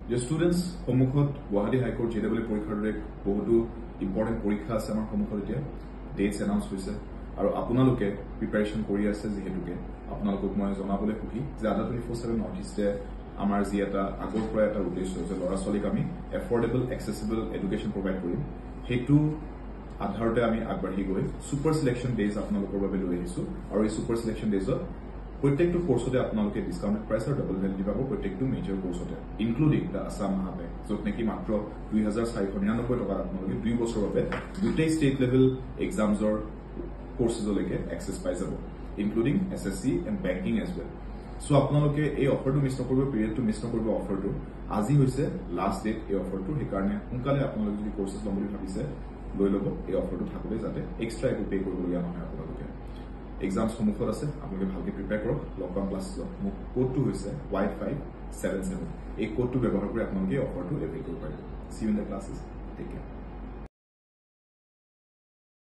যে স্টুডেন্টস সম্মুখত Guwahati high court JEE পৰীক্ষাৰ দৰে বহুতো ইম্পৰ্টেণ্ট পৰীক্ষা আছে আমাৰ সম্মুখত এতিয়া ডেটস এনাউন্স হৈছে আৰু আপোনালোকে প্ৰিপাৰেচন কৰি আছে যেহেতুকে আপোনালোকক মই জনাবলৈ সুখী যে আদা 24/7 নৰ্থ ইষ্টে আমাৰ যি এটা আগৰ পৰা এটা উদ্দেশ্য যে ল'ৰা ছোৱালীক আমি এফৰ্ডেবল এক্সেসিবল এডুকেশ্যন প্ৰভাইড কৰিম সেইটো আধাৰতে আমি আগবাঢ়ি গৈ সুপাৰ সিলেকশন ডেজ আপোনালোকৰ বাবে লৈ আহিছো আৰু এই সুপাৰ সিলেকশন ডেজত প্ৰত্যেকটো কোৰ্সতে আপোনালোকে ডিসকাউন্টেড প্ৰাইস আৰু ডাবল ভ্যালিডিটি পাব প্ৰত্যেকটো মেজৰ কোৰ্সতে ইনক্লুডিং দা আসাম মহাপেক যত নেকি মাত্ৰ 2499 টকা আপোনালোকে 2 বছৰৰ বাবে দুটেই ষ্টেট লেভেল এক্সামছৰ কোৰ্সজলৈকে এক্সেস পাই যাব including SSC and banking as well so আপোনালোকে এই অফাৰটো মিছ নকৰিব পিৰিয়ডটো মিছ নকৰিব অফাৰটো আজি হৈছে লাষ্ট ডেট এই অফাৰটো সেইকাৰণে সোনকালে আপোনালোকে যদি কোৰ্সেছ ল'ম বুলি ভাবিছে লৈ ল'ব এই অফাৰটো থাকোতে যাতে এক্সট্ৰা একো পে কৰিবলগীয়া নহয় আপোনালোকে এক্সাম সম্মুখত আছে আপোনালোকে ভালকে প্ৰিপেয়াৰ কৰক লকডাউন ক্লাছৰ মোক কোডটো হৈছে Y577 এই কোডটো ব্যৱহাৰ কৰি আপোনালোকে অফাৰটো এভেইল কৰিব পাৰিব see you in the classes take care